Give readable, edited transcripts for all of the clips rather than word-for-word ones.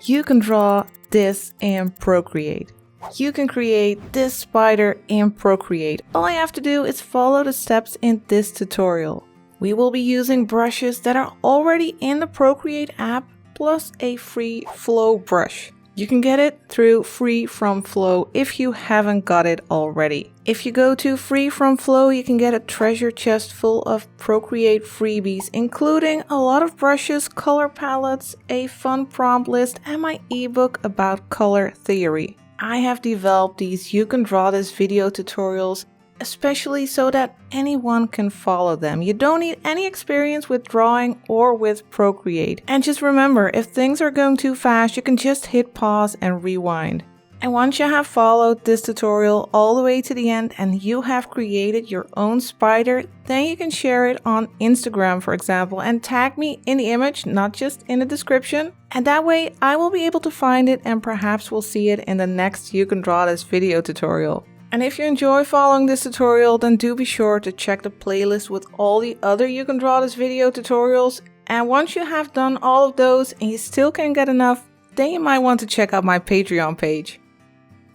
you can draw this in Procreate. You can create this spider in Procreate. All I have to do is follow the steps in this tutorial. We will be using brushes that are already in the Procreate app, plus a free flow brush. You can get it through Free From Flow if you haven't got it already. If you go to Free From Flow, you can get a treasure chest full of Procreate freebies, including a lot of brushes, color palettes, a fun prompt list, and my ebook about color theory. I have developed these You Can Draw This video tutorials especially so that anyone can follow them. You don't need any experience with drawing or with Procreate. And just remember, if things are going too fast, you can just hit pause and rewind. And once you have followed this tutorial all the way to the end and you have created your own spider, then you can share it on Instagram, for example, and tag me in the image, not just in the description. And that way I will be able to find it and perhaps we'll see it in the next You Can Draw This video tutorial. And if you enjoy following this tutorial, then do be sure to check the playlist with all the other You Can Draw This video tutorials. And once you have done all of those and you still can't get enough, then you might want to check out my Patreon page.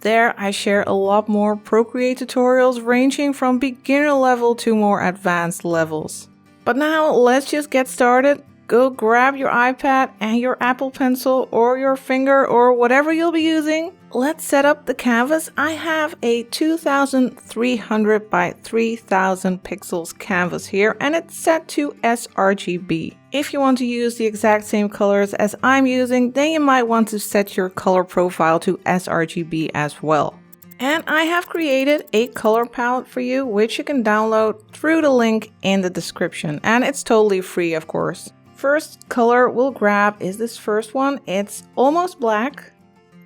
There I share a lot more Procreate tutorials ranging from beginner level to more advanced levels. But now let's just get started. Go grab your iPad and your Apple Pencil or your finger or whatever you'll be using. Let's set up the canvas. I have a 2300 by 3000 pixels canvas here and it's set to sRGB. If you want to use the exact same colors as I'm using, then you might want to set your color profile to sRGB as well. And I have created a color palette for you, which you can download through the link in the description. And it's totally free, of course. First color we'll grab is this first one. It's almost black.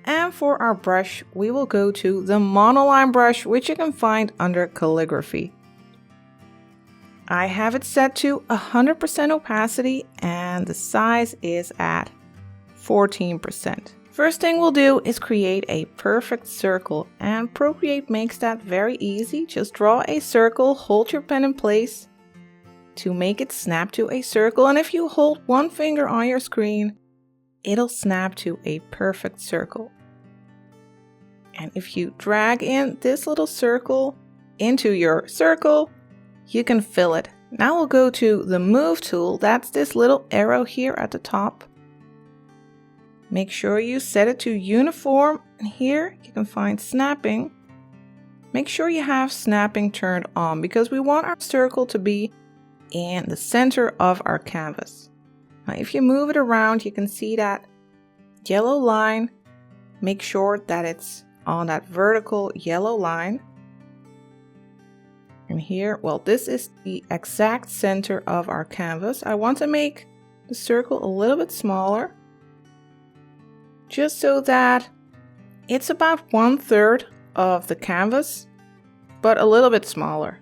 And for our brush, we will go to the monoline brush, which you can find under calligraphy. I have it set to 100% opacity and the size is at 14%. First thing we'll do is create a perfect circle, and Procreate makes that very easy. Just draw a circle, hold your pen in place to make it snap to a circle, and if you hold one finger on your screen, it'll snap to a perfect circle. And if you drag in this little circle into your circle, you can fill it. Now we'll go to the move tool. That's this little arrow here at the top. Make sure you set it to uniform, and here you can find snapping. Make sure you have snapping turned on because we want our circle to be in the center of our canvas. Now if you move it around, you can see that yellow line. Make sure that it's on that vertical yellow line. And here, well, this is the exact center of our canvas. I want to make the circle a little bit smaller, just so that it's about 1/3 of the canvas, but a little bit smaller.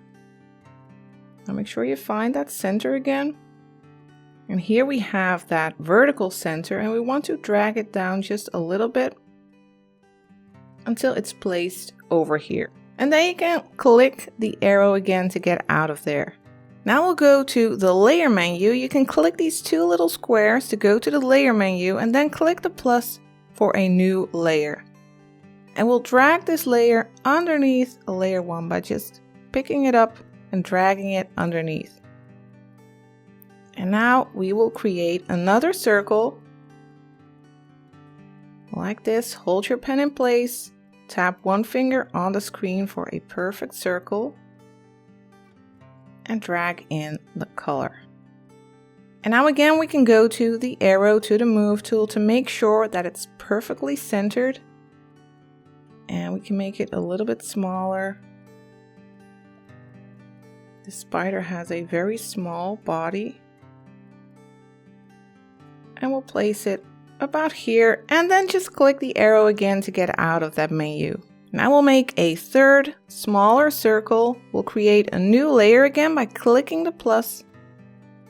Now make sure you find that center again. And here we have that vertical center, and we want to drag it down just a little bit until it's placed over here. And then you can click the arrow again to get out of there. Now we'll go to the layer menu. You can click these two little squares to go to the layer menu and then click the plus for a new layer. And we'll drag this layer underneath layer 1 by just picking it up and dragging it underneath. And now we will create another circle like this. Hold your pen in place, tap one finger on the screen for a perfect circle, and drag in the color. And now again we can go to the arrow to the move tool to make sure that it's perfectly centered, and we can make it a little bit smaller. The spider has a very small body, and we'll place it about here, and then just click the arrow again to get out of that menu. Now we'll make a third smaller circle. We'll create a new layer again by clicking the plus,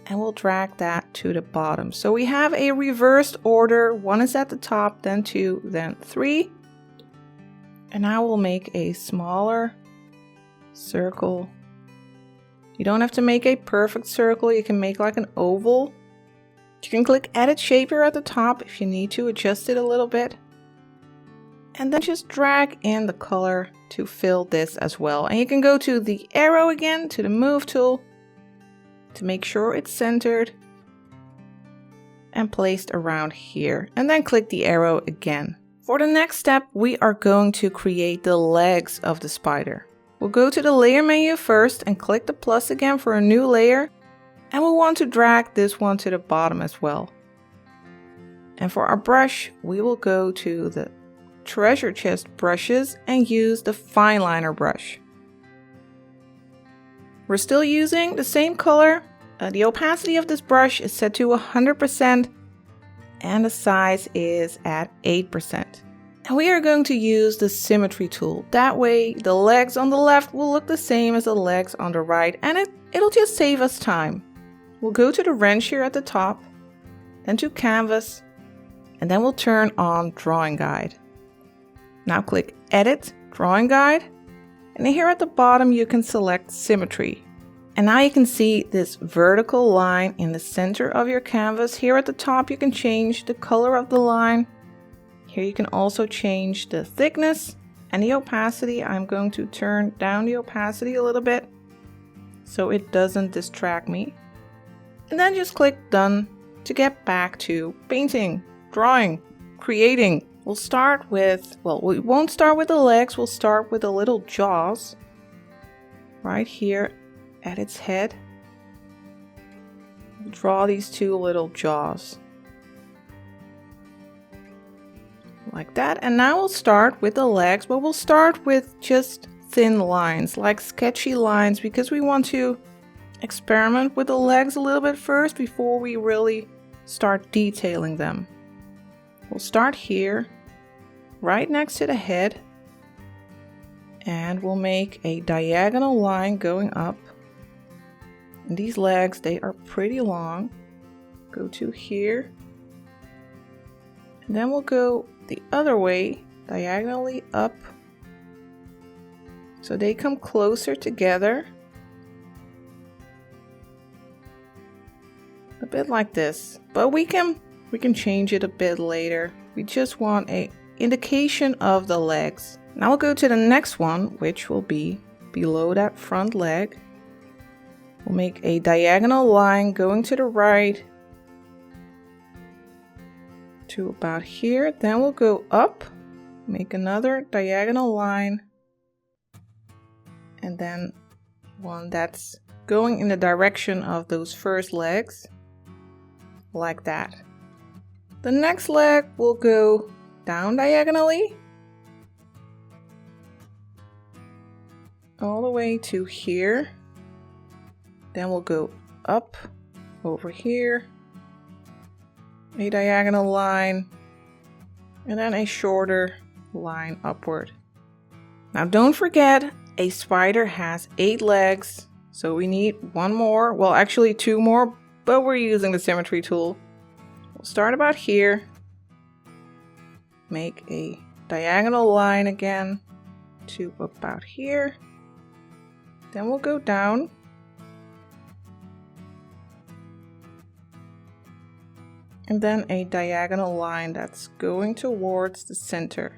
and we'll drag that to the bottom. So we have a reversed order. 1 is at the top, then 2, then 3. And now we'll make a smaller circle. You don't have to make a perfect circle. You can make like an oval. You can click Edit Shape here at the top if you need to adjust it a little bit. And then just drag in the color to fill this as well. And you can go to the arrow again, to the Move tool, to make sure it's centered and placed around here. And then click the arrow again. For the next step, we are going to create the legs of the spider. We'll go to the layer menu first and click the plus again for a new layer. And we'll want to drag this one to the bottom as well. And for our brush, we will go to the treasure chest brushes and use the fine liner brush. We're still using the same color. The opacity of this brush is set to 100% and the size is at 8%. And we are going to use the symmetry tool. That way the legs on the left will look the same as the legs on the right, and it'll just save us time. We'll go to the wrench here at the top, then to canvas, and then we'll turn on drawing guide. Now click Edit, Drawing Guide, and here at the bottom you can select Symmetry. And now you can see this vertical line in the center of your canvas. Here at the top you can change the color of the line. Here you can also change the thickness and the opacity. I'm going to turn down the opacity a little bit so it doesn't distract me. And then just click Done to get back to painting, drawing, creating. We'll start with, we won't start with the legs, we'll start with the little jaws right here at its head. We'll draw these two little jaws like that. And now we'll start with the legs, but we'll start with just thin lines, like sketchy lines, because we want to experiment with the legs a little bit first before we really start detailing them. We'll start here, right next to the head, and we'll make a diagonal line going up. And these legs, they are pretty long. Go to here, and then we'll go the other way, diagonally up, so they come closer together. A bit like this, but we can change it a bit later. We just want an indication of the legs. Now we'll go to the next one, which will be below that front leg. We'll make a diagonal line going to the right to about here. Then we'll go up, make another diagonal line, and then one that's going in the direction of those first legs, like that. The next leg will go down diagonally all the way to here. Then we'll go up over here, a diagonal line, and then a shorter line upward. Now don't forget, a spider has 8 legs, so we need one more, well actually 2 more, but we're using the symmetry tool. We'll start about here, make a diagonal line again to about here, then we'll go down, and then a diagonal line that's going towards the center.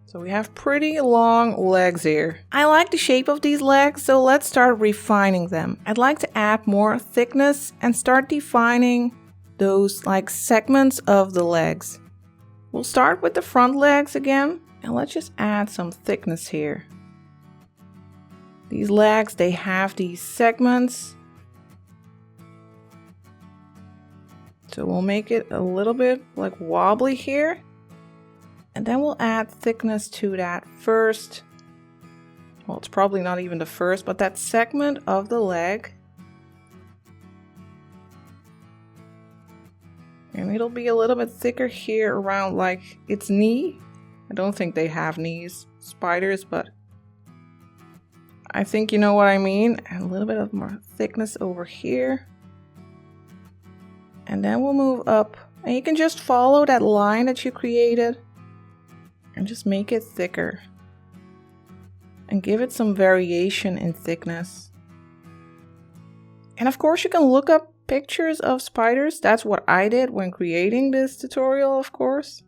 So we have pretty long legs here. I like the shape of these legs, so let's start refining them. I'd like to add more thickness and start defining those like segments of the legs. We'll start with the front legs again, and let's just add some thickness here. These legs, they have these segments. So we'll make it a little bit like wobbly here. And then we'll add thickness to that first, well, it's probably not even the first, but that segment of the leg. And it'll be a little bit thicker here around like its knee. I don't think they have knees, spiders, but I think you know what I mean. And a little bit of more thickness over here. And then we'll move up. And you can just follow that line that you created and just make it thicker. And give it some variation in thickness. And of course you can look up pictures of spiders. That's what I did when creating this tutorial, of course.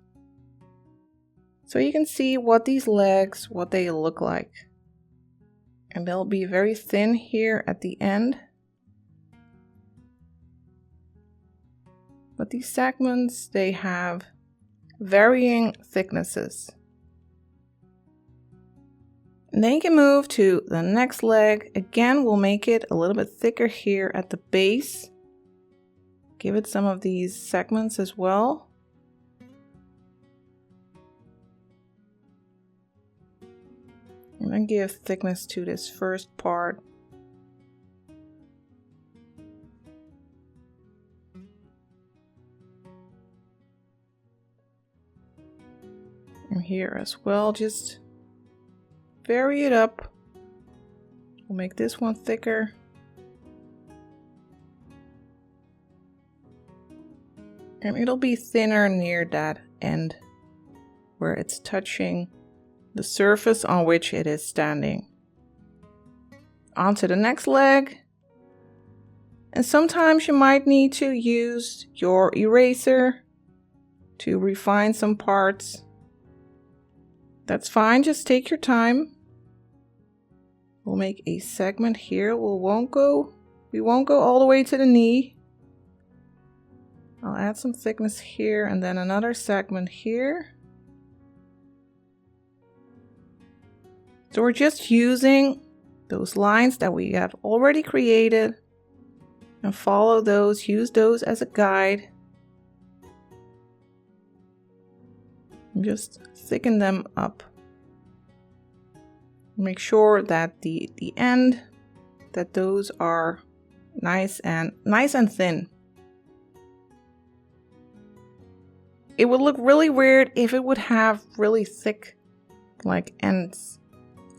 So you can see what these legs, what they look like. And they'll be very thin here at the end. But these segments, they have varying thicknesses. And then you can move to the next leg. Again, we'll make it a little bit thicker here at the base. Give it some of these segments as well. And then give thickness to this first part. And here as well, just vary it up. We'll make this one thicker. And it'll be thinner near that end where it's touching the surface on which it is standing. On to the next leg. And sometimes you might need to use your eraser to refine some parts. That's fine, just take your time. We'll make a segment here. We won't go all the way to the knee. I'll add some thickness here and then another segment here. So we're just using those lines that we have already created and follow those, use those as a guide. And just thicken them up. Make sure that the end, that those are nice and thin. It would look really weird if it would have really thick like ends,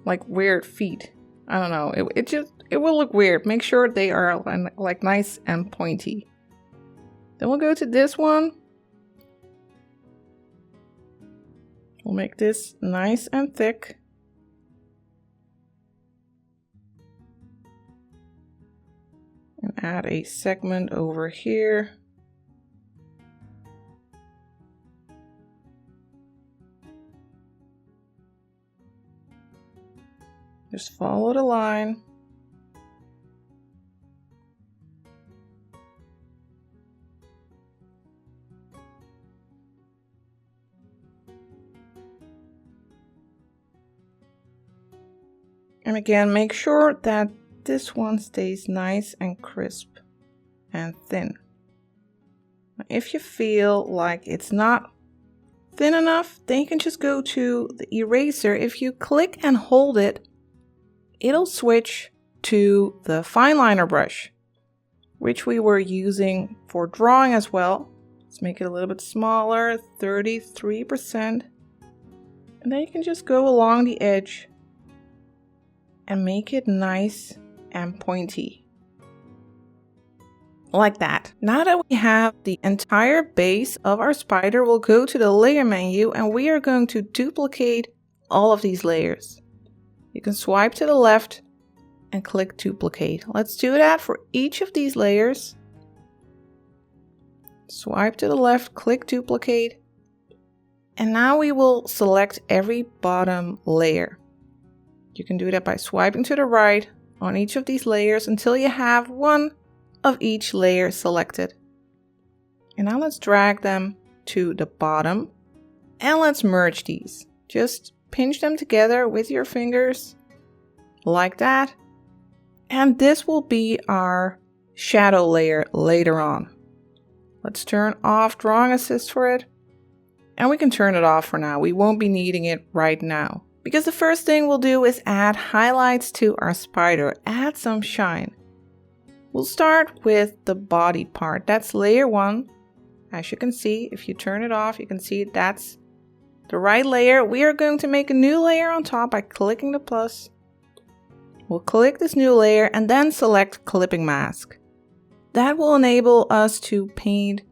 like weird feet. I don't know, it will look weird. Make sure they are like nice and pointy. Then we'll go to this one. We'll make this nice and thick. And add a segment over here. Just follow the line. And again, make sure that this one stays nice and crisp and thin. If you feel like it's not thin enough, then you can just go to the eraser. If you click and hold it, it'll switch to the fine liner brush, which we were using for drawing as well. Let's make it a little bit smaller, 33%. And then you can just go along the edge and make it nice and pointy. Like that. Now that we have the entire base of our spider, we'll go to the layer menu and we are going to duplicate all of these layers. You can swipe to the left and click duplicate. Let's do that for each of these layers. Swipe to the left, click duplicate. And now we will select every bottom layer. You can do that by swiping to the right on each of these layers until you have one of each layer selected. And now let's drag them to the bottom and let's merge these. Just pinch them together with your fingers like that. And this will be our shadow layer later on. Let's turn off drawing assist for it. And we can turn it off for now. We won't be needing it right now. Because the first thing we'll do is add highlights to our spider. Add some shine. We'll start with the body part. That's layer 1. As you can see, if you turn it off, you can see that's the right layer. We are going to make a new layer on top by clicking the plus. We'll click this new layer and then select clipping mask. That will enable us to paint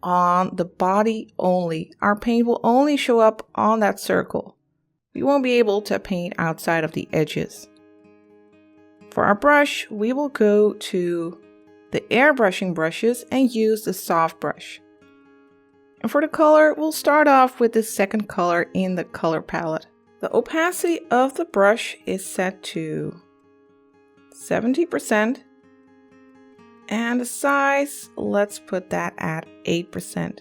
on the body only. Our paint will only show up on that circle. We won't be able to paint outside of the edges. For our brush, we will go to the airbrushing brushes and use the soft brush. And for the color, we'll start off with the second color in the color palette. The opacity of the brush is set to 70%. And the size, let's put that at 8%.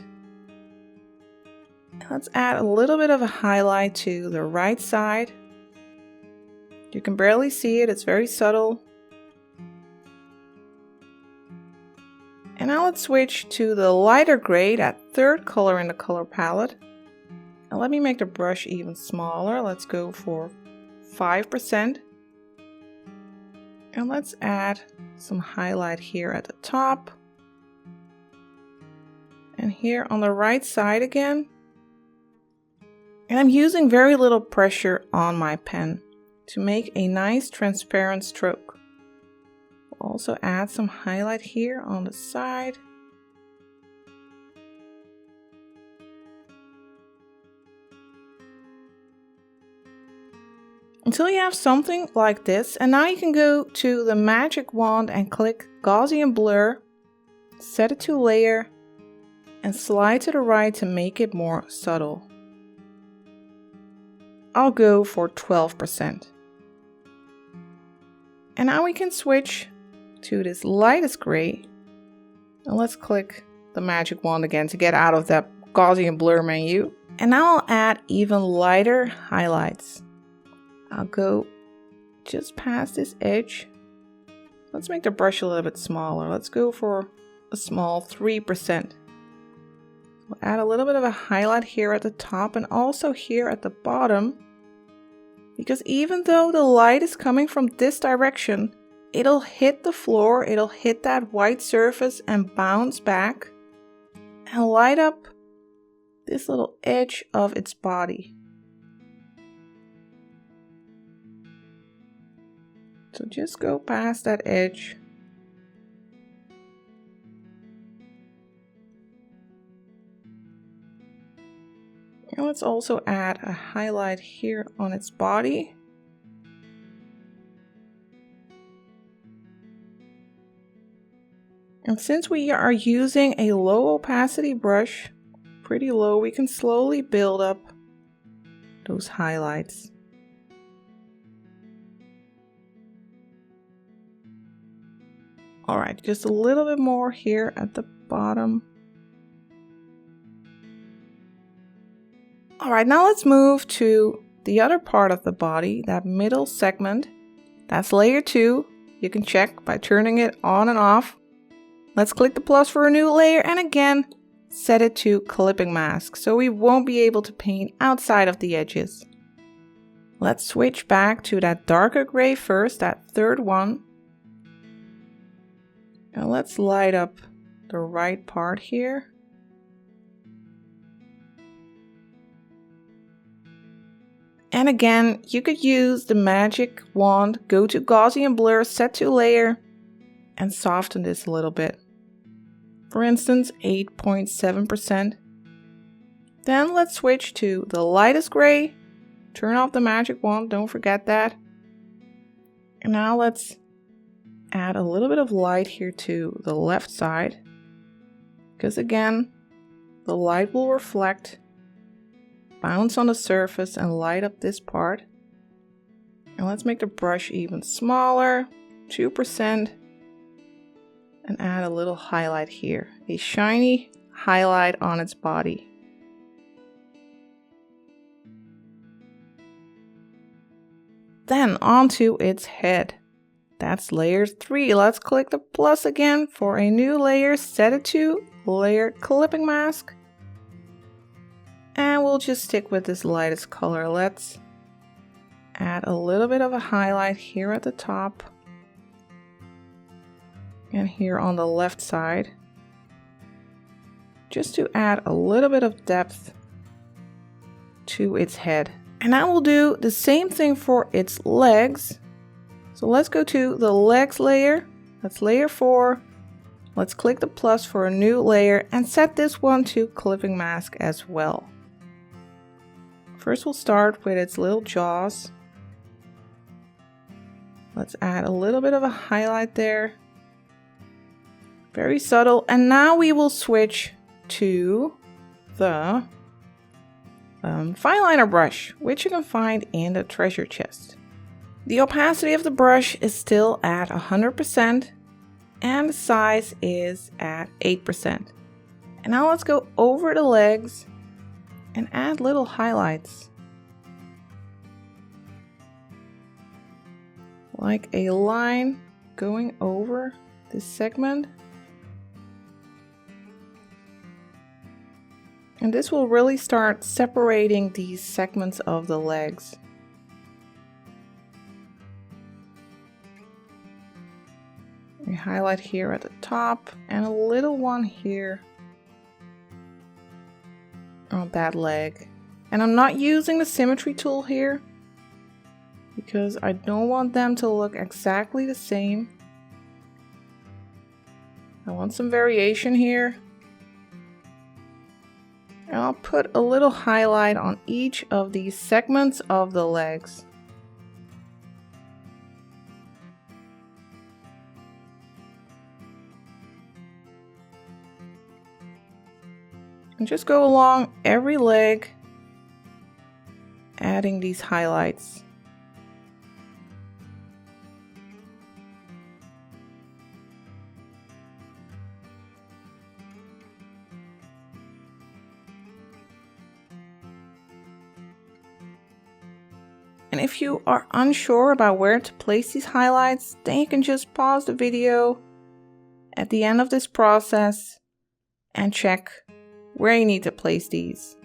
Let's add a little bit of a highlight to the right side. You can barely see it, it's very subtle. And now let's switch to the lighter gray, that third color in the color palette. And let me make the brush even smaller. Let's go for 5%. And let's add some highlight here at the top. And here on the right side again. And I'm using very little pressure on my pen to make a nice transparent stroke. We'll also add some highlight here on the side. Until you have something like this, and now you can go to the magic wand and click Gaussian blur, set it to layer, and slide to the right to make it more subtle. I'll go for 12%. And now we can switch to this lightest gray, and let's click the magic wand again to get out of that Gaussian blur menu. And now I'll add even lighter highlights. I'll go just past this edge. Let's make the brush a little bit smaller. Let's go for a small 3%. We'll add a little bit of a highlight here at the top and also here at the bottom. Because even though the light is coming from this direction, it'll hit the floor, it'll hit that white surface and bounce back and light up this little edge of its body. So just go past that edge. And let's also add a highlight here on its body. And since we are using a low opacity brush, pretty low, we can slowly build up those highlights. Alright, just a little bit more here at the bottom. Alright, now let's move to the other part of the body, that middle segment. That's layer 2. You can check by turning it on and off. Let's click the plus for a new layer and again, set it to clipping mask so we won't be able to paint outside of the edges. Let's switch back to that darker gray first, that third one. And let's light up the right part here. And again, you could use the magic wand, go to Gaussian blur, set to layer, and soften this a little bit. For instance, 8.7%. Then let's switch to the lightest gray. Turn off the magic wand, don't forget that. And now let's add a little bit of light here to the left side. Because again, the light will reflect, bounce on the surface and light up this part. And let's make the brush even smaller, 2%. And add a little highlight here, a shiny highlight on its body. Then onto its head. That's layer 3. Let's click the plus again for a new layer, set it to layer clipping mask. And we'll just stick with this lightest color. Let's add a little bit of a highlight here at the top. And here on the left side, just to add a little bit of depth to its head. And I will do the same thing for its legs. So let's go to the legs layer, that's layer 4. Let's click the plus for a new layer and set this one to clipping mask as well. First we'll start with its little jaws. Let's add a little bit of a highlight there. Very subtle. And now we will switch to the fine liner brush, which you can find in the treasure chest. The opacity of the brush is still at 100% and the size is at 8%. And now let's go over the legs and add little highlights. Like a line going over this segment. And this will really start separating these segments of the legs. We highlight here at the top and a little one here on that leg. And I'm not using the symmetry tool here because I don't want them to look exactly the same. I want some variation here. And I'll put a little highlight on each of these segments of the legs. And just go along every leg, adding these highlights. And if you are unsure about where to place these highlights, then you can just pause the video at the end of this process and check where you need to place these.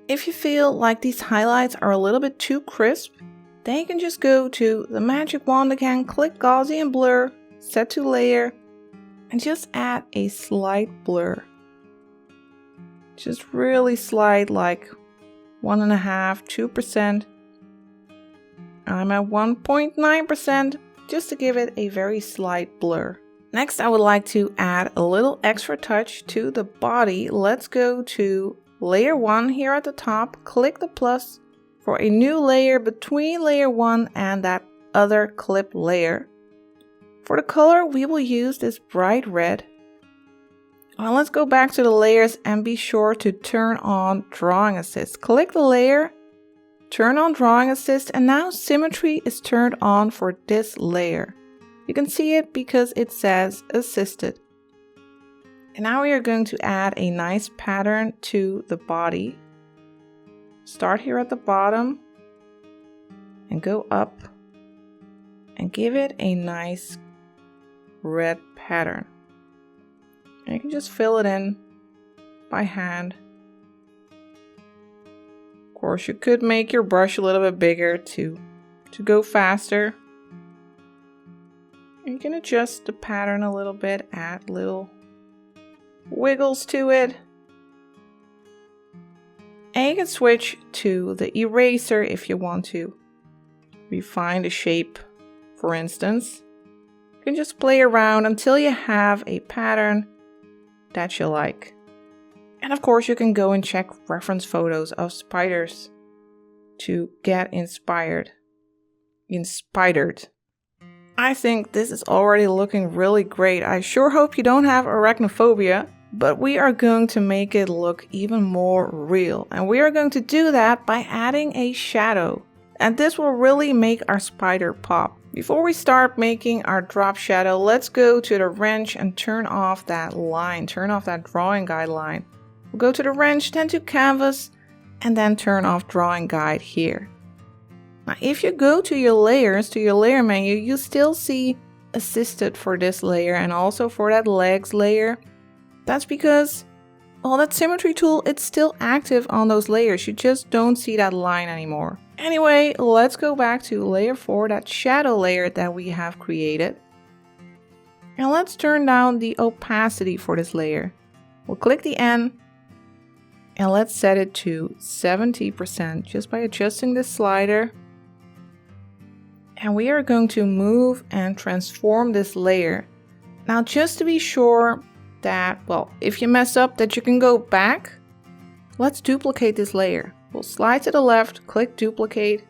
If you feel like these highlights are a little bit too crisp, then you can just go to the magic wand again, click Gaussian blur, set to layer, and just add a slight blur. Just really slight, like 1.5–2%. I'm at 1.9% just to give it a very slight blur. Next, I would like to add a little extra touch to the body. Let's go to layer 1 here at the top, click the plus for a new layer between layer 1 and that other clip layer. For the color, we will use this bright red. Now let's go back to the layers and be sure to turn on drawing assist. Click the layer, turn on drawing assist, and now symmetry is turned on for this layer. You can see it because it says assisted. And now we are going to add a nice pattern to the body. Start here at the bottom and go up and give it a nice red pattern. And you can just fill it in by hand. Of course, you could make your brush a little bit bigger to go faster. You can adjust the pattern a little bit, add little wiggles to it. And you can switch to the eraser if you want to refine the shape, for instance. You can just play around until you have a pattern that you like. And of course, you can go and check reference photos of spiders to get inspired. I think this is already looking really great. I sure hope you don't have arachnophobia, but we are going to make it look even more real. And we are going to do that by adding a shadow. And this will really make our spider pop. Before we start making our drop shadow, let's go to the wrench and turn off that line, turn off that drawing guide line. We'll go to the wrench, then to canvas, and then turn off drawing guide here. Now, if you go to your layers, to your layer menu, you still see assisted for this layer and also for that legs layer. That's because, well, that symmetry tool, it's still active on those layers. You just don't see that line anymore. Anyway, let's go back to layer 4, that shadow layer that we have created. And let's turn down the opacity for this layer. We'll click the N and let's set it to 70% just by adjusting this slider. And we are going to move and transform this layer. Now, just to be sure that, well, if you mess up, that you can go back, let's duplicate this layer. We'll slide to the left, click duplicate,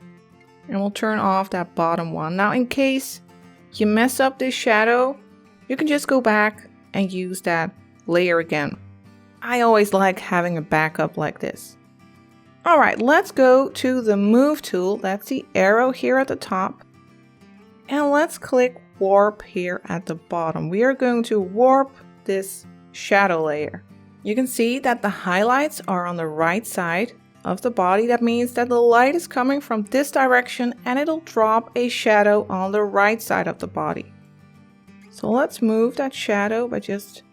and we'll turn off that bottom one. Now, in case you mess up this shadow, you can just go back and use that layer again. I always like having a backup like this. All right, let's go to the move tool. That's the arrow here at the top. And let's click warp here at the bottom. We are going to warp this shadow layer. You can see that the highlights are on the right side of the body. That means that the light is coming from this direction and it'll drop a shadow on the right side of the body. So let's move that shadow by just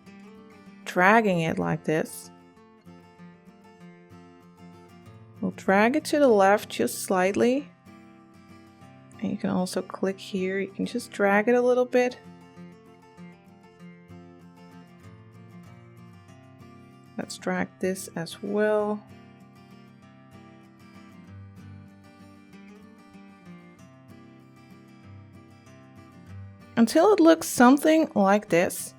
dragging it like this. We'll drag it to the left just slightly. And you can also click here. You can just drag it a little bit. Let's drag this as well. Until it looks something like this.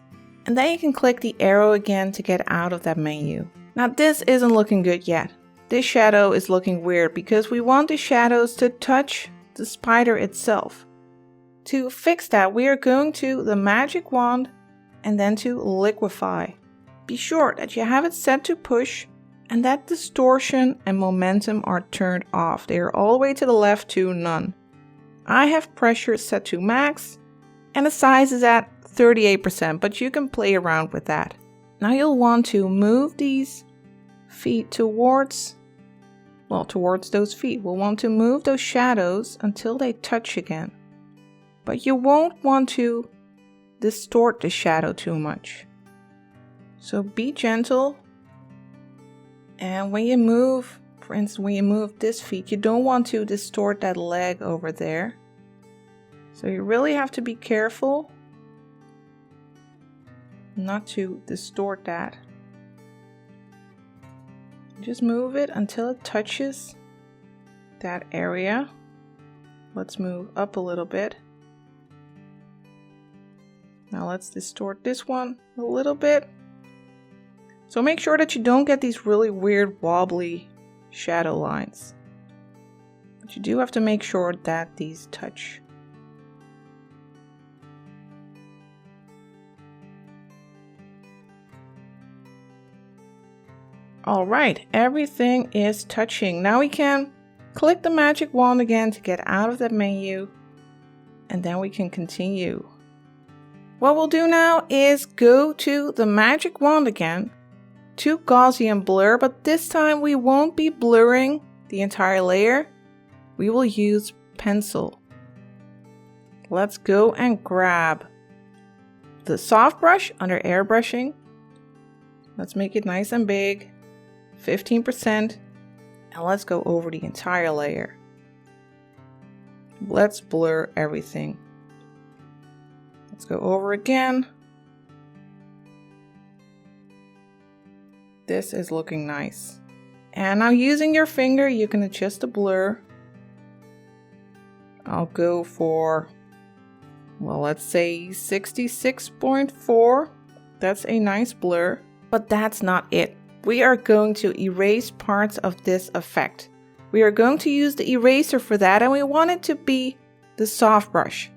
And then you can click the arrow again to get out of that menu. Now this isn't looking good yet. This shadow is looking weird because we want the shadows to touch the spider itself. To fix that, we are going to the magic wand and then to liquefy. Be sure that you have it set to push and that distortion and momentum are turned off. They are all the way to the left to none. I have pressure set to max and the size is at 38%, but you can play around with that. Now you'll want to move these feet towards those feet. We'll want to move those shadows until they touch again. But you won't want to distort the shadow too much. So be gentle. And when you move, for instance, when you move this feet, you don't want to distort that leg over there. So you really have to be careful not to distort that. Just move it until it touches that area. Let's move up a little bit. Now let's distort this one a little bit. So make sure that you don't get these really weird wobbly shadow lines. But you do have to make sure that these touch. Alright, everything is touching. Now we can click the magic wand again to get out of that menu. And then we can continue. What we'll do now is go to the magic wand again to Gaussian blur, but this time we won't be blurring the entire layer. We will use pencil. Let's go and grab the soft brush under airbrushing. Let's make it nice and big. 15%, and let's go over the entire layer. Let's blur everything. Let's go over again. This is looking nice. And now using your finger, you can adjust the blur. I'll go for, well, let's say 66.4. That's a nice blur, but that's not it. We are going to erase parts of this effect. We are going to use the eraser for that, and we want it to be the soft brush.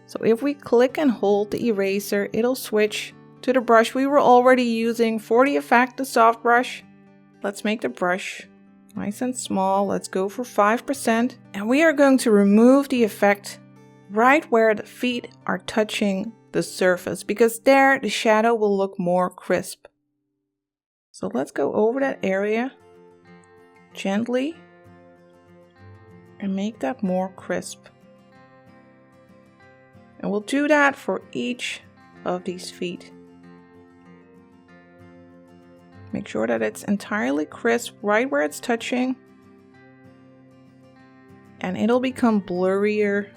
So if we click and hold the eraser, it'll switch to the brush we were already using for the effect, the soft brush. Let's make the brush nice and small. Let's go for 5. And we are going to remove the effect right where the feet are touching the surface, because there the shadow will look more crisp. So let's go over that area gently and make that more crisp. And we'll do that for each of these feet. Make sure that it's entirely crisp right where it's touching. And it'll become blurrier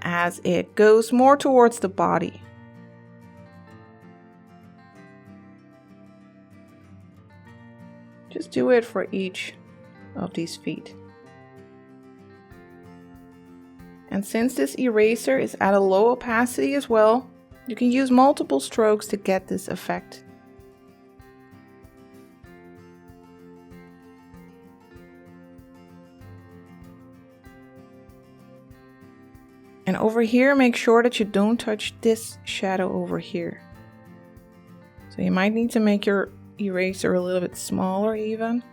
as it goes more towards the body. Just do it for each of these feet. And since this eraser is at a low opacity as well, you can use multiple strokes to get this effect. And over here, make sure that you don't touch this shadow over here. So you might need to make your eraser a little bit smaller even.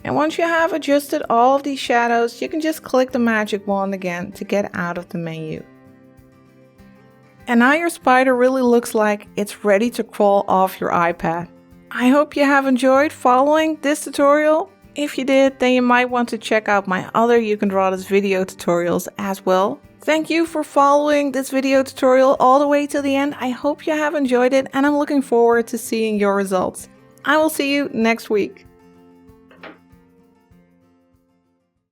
And once you have adjusted all of these shadows, you can just click the magic wand again to get out of the menu. And now your spider really looks like it's ready to crawl off your iPad. I hope you have enjoyed following this tutorial. If you did, then you might want to check out my other You Can Draw This video tutorials as well. Thank you for following this video tutorial all the way to the end. I hope you have enjoyed it and I'm looking forward to seeing your results. I will see you next week.